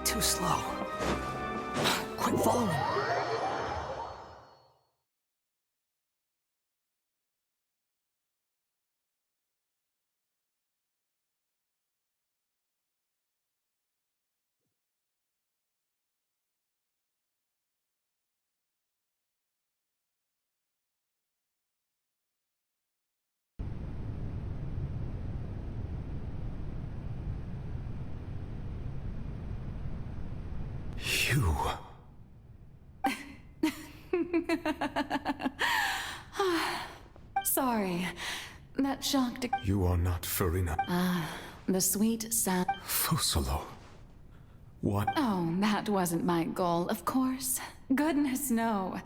Too slow. Quit following. You... Sorry. That shocked... You are not Farina. The sweet sound... Focalo. What? Oh, that wasn't my goal, of course. Goodness, no.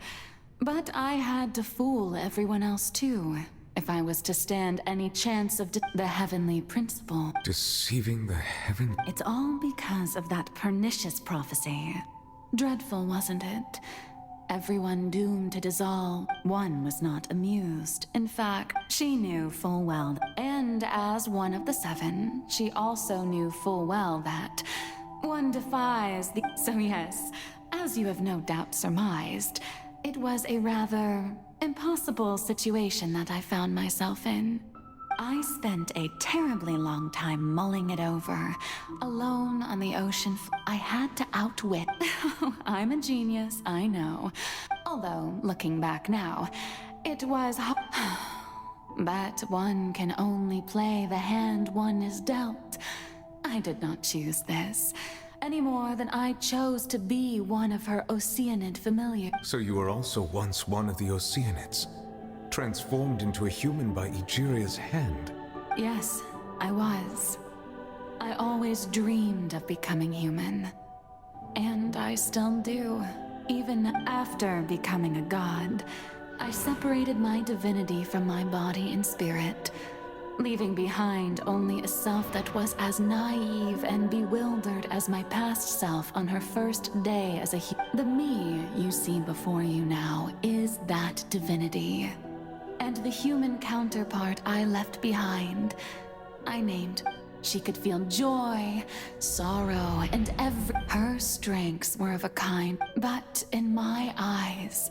But I had to fool everyone else, too. If I was to stand any chance of the heavenly principle. Deceiving the heaven? It's all because of that pernicious prophecy. Dreadful, wasn't it? Everyone doomed to dissolve. One was not amused. In fact, she knew full well. And as one of the seven, she also knew full well that one defies the... So yes, as you have no doubt surmised, it was a rather impossible situation that I found myself in. I spent a terribly long time mulling it over, alone on the ocean. I had to outwit. I'm a genius, I know. Although, looking back now, it was but one can only play the hand one is dealt. I did not choose this, any more than I chose to be one of her Oceanid familiars. So you were also once one of the Oceanids, transformed into a human by Egeria's hand. Yes, I was. I always dreamed of becoming human. And I still do. Even after becoming a god, I separated my divinity from my body and spirit, leaving behind only a self that was as naive and bewildered as my past self on her first day as a The me you see before you now is that divinity. And the human counterpart I left behind, I named. She could feel joy, sorrow, and her strengths were of a kind. But in my eyes,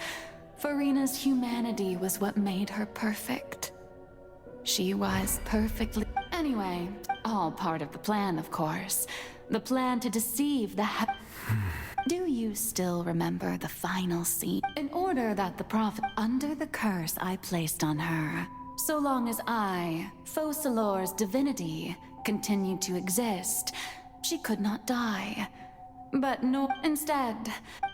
Farina's humanity was what made her perfect. She was perfectly... Anyway, all part of the plan, of course. The plan to deceive the Do you still remember the final scene? In order that the prophet, under the curse I placed on her, so long as I, Focalor's divinity, continued to exist, she could not die. But no, instead,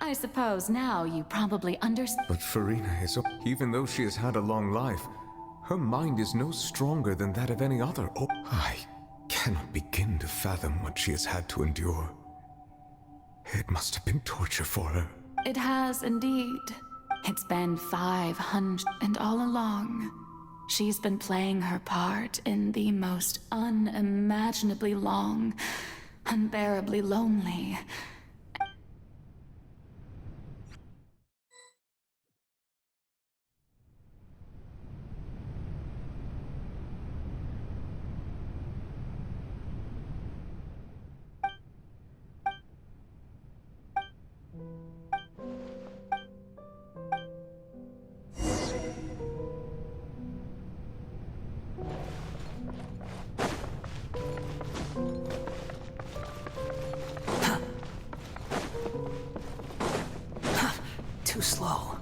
I suppose now you probably understand. But Farina is... Even though she has had a long life, her mind is no stronger than that of any other. Oh, I cannot begin to fathom what she has had to endure. It must have been torture for her. It has indeed. It's been 500, and all along, she's been playing her part in the most unimaginably long, unbearably lonely. Too slow.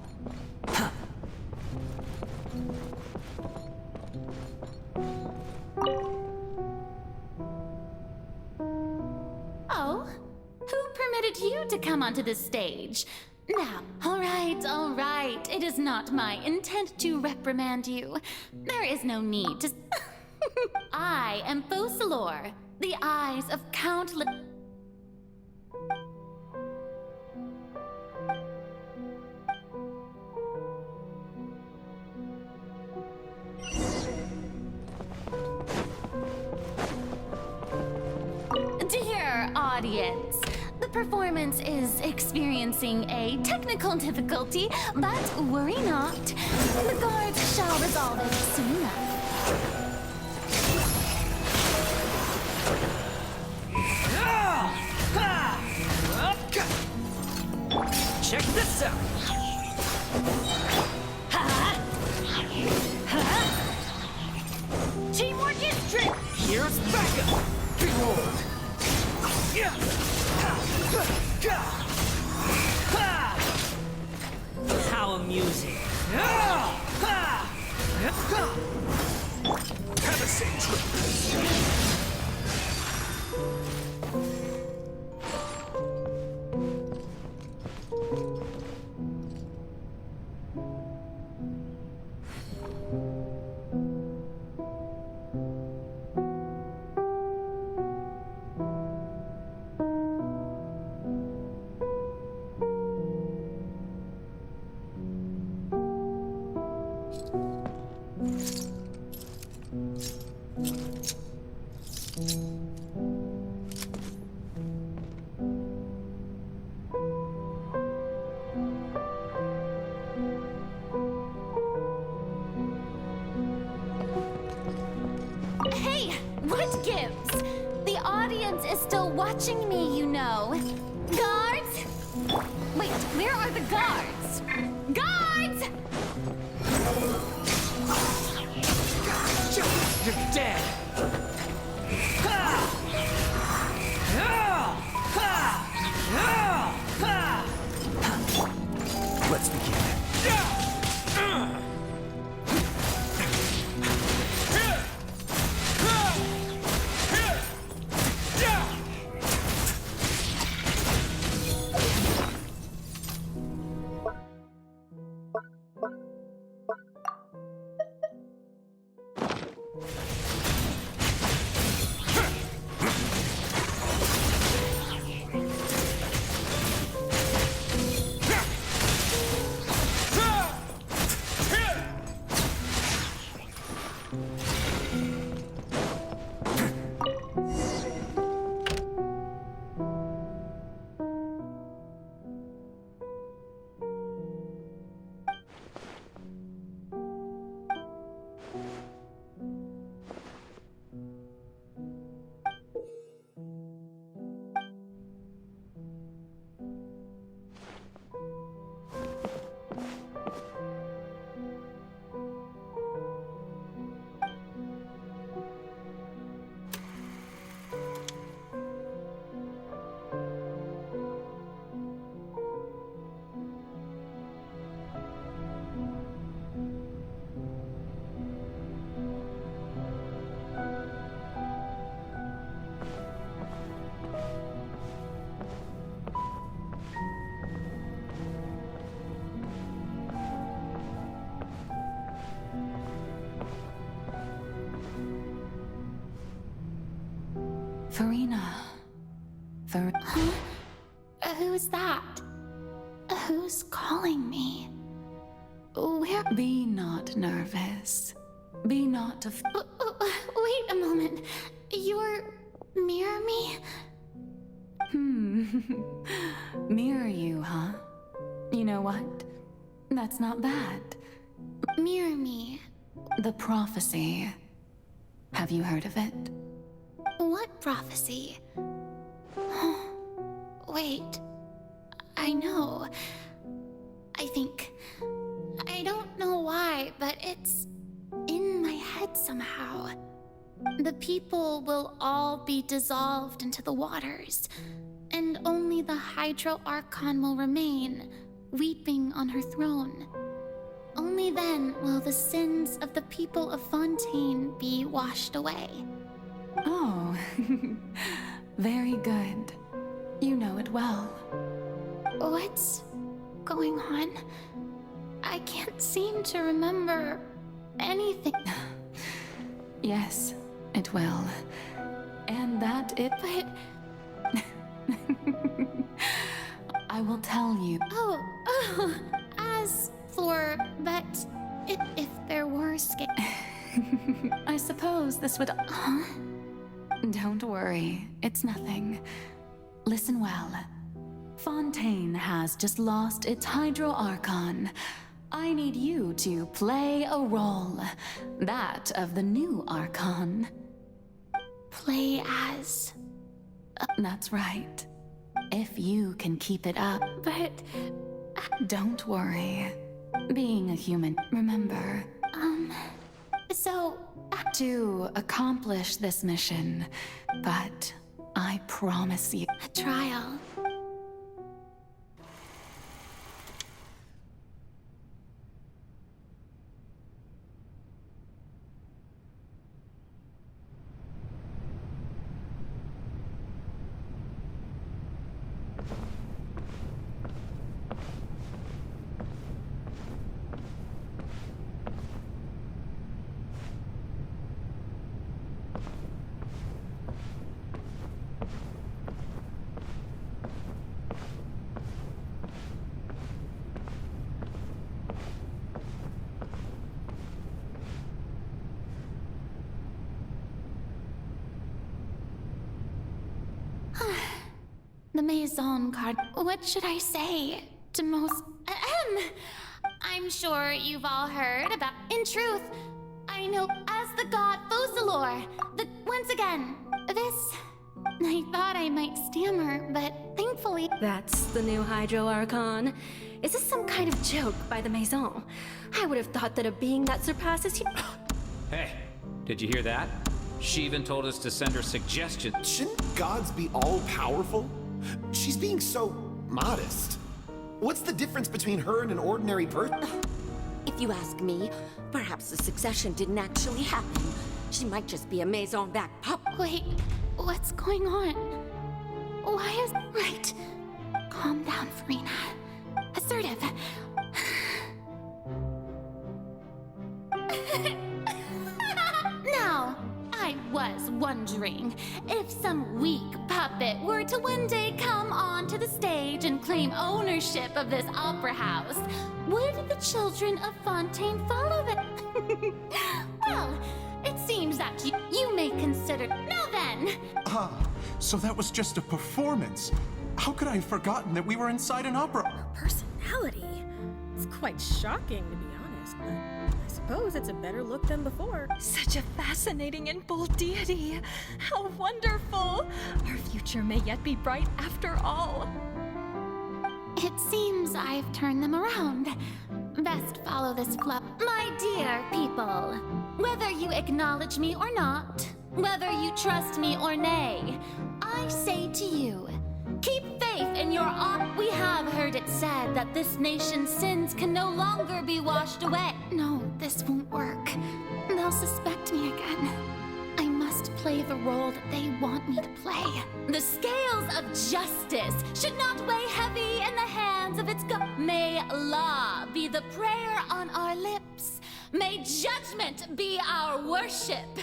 Oh? Who permitted you to come onto the stage? Now, all right. It is not my intent to reprimand you. There is no need to... I am Focalor, the eyes of countless... Dear audience, the performance is experiencing a technical difficulty, but worry not. The guards shall resolve it soon enough. First backup! Behold! How amusing! Have a safe trip. Hey, what gives? The audience is still watching me, you know. Guards? Wait, where are the guards? Guards! You're dead! Let's begin. Farina. Huh? Who's that? Who's calling me? Where? Be not nervous. Be not Wait a moment. You're mirror me? Mirror you, huh? You know what? That's not bad. Mirror me. The prophecy. Have you heard of it? What prophecy? Wait. I know. I think. I don't know why, but it's in my head somehow. The people will all be dissolved into the waters, and only the Hydro Archon will remain, weeping on her throne. Only then will the sins of the people of Fontaine be washed away. Oh, very good. You know it well. What's going on? I can't seem to remember anything. Yes, it will. And that it... But... I will tell you. As for... But... If there were I suppose this would... Huh? Don't worry, it's nothing. Listen well. Fontaine has just lost its Hydro Archon. I need you to play a role. That of the new Archon. Play as... That's right. If you can keep it up. But... Don't worry. Being a human, remember. So, to accomplish this mission, but I promise you. A trial. The Maison card. What should I say to most... I'm sure you've all heard about... In truth, I know as the god Focalor. Once again, this... I thought I might stammer, but thankfully... That's the new Hydro Archon. Is this some kind of joke by the Maison? I would have thought that a being that surpasses you... Hey, did you hear that? She even told us to send her suggestions. Shouldn't gods be all-powerful? She's being so modest. What's the difference between her and an ordinary person? If you ask me, perhaps the succession didn't actually happen. She might just be a Maison back pup. Wait, what's going on? Why is... Right. Calm down, Farina. Assertive. Now, I was wondering if some weak puppet were to one day come onto the stage and claim ownership of this opera house, would the children of Fontaine follow them? Well, it seems that you may consider... Now then! Ah, so that was just a performance. How could I have forgotten that we were inside an opera? Personality? It's quite shocking, to be honest, but I suppose it's a better look than before. Such a fascinating and bold deity. How wonderful! Our future may yet be bright after all. It seems I've turned them around. Best follow this flow. My dear people, whether you acknowledge me or not, whether you trust me or nay, I say to you, keep faith in your art. We have heard it said that this nation's sins can no longer be washed away. No, this won't work. They'll suspect me again. I must play the role that they want me to play. The scales of justice should not weigh heavy in the hands of its god. May law be the prayer on our lips. May judgment be our worship.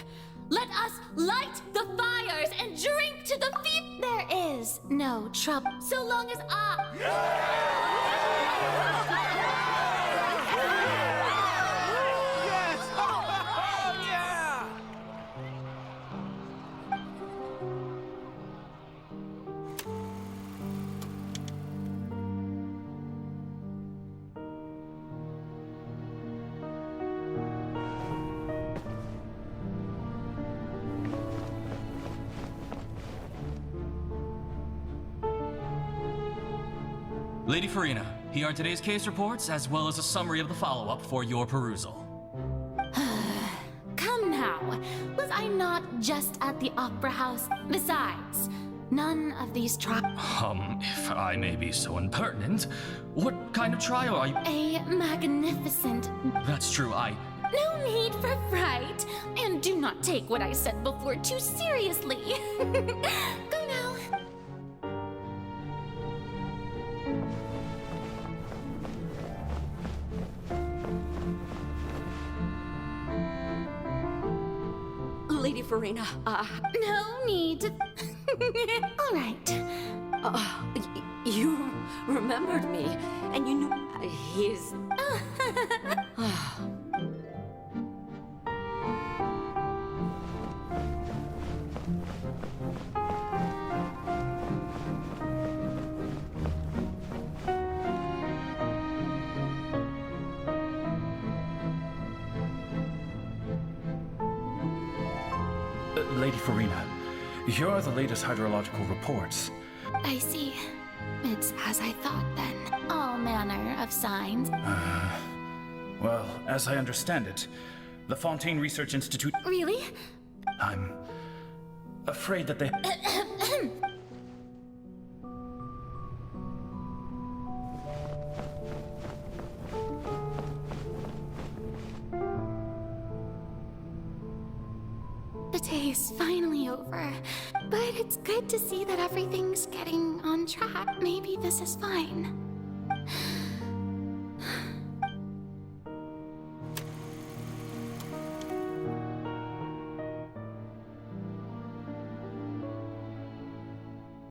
Let us light the fires and drink to the feet. There is no trouble so long as Lady Farina, here are today's case reports, as well as a summary of the follow-up for your perusal. Come now, was I not just at the opera house? Besides, none of these If I may be so impertinent, what kind of trial are you— A magnificent... That's true, No need for fright, and do not take what I said before too seriously. Go now. Lady Farina, No need to... All right. you remembered me, and you knew his... Lady Farina, here are the latest hydrological reports. I see. It's as I thought then. All manner of signs. Well, as I understand it, The Fontaine Research Institute. Really? I'm afraid that they. The day is finally over, but it's good to see that everything's getting on track. Maybe this is fine.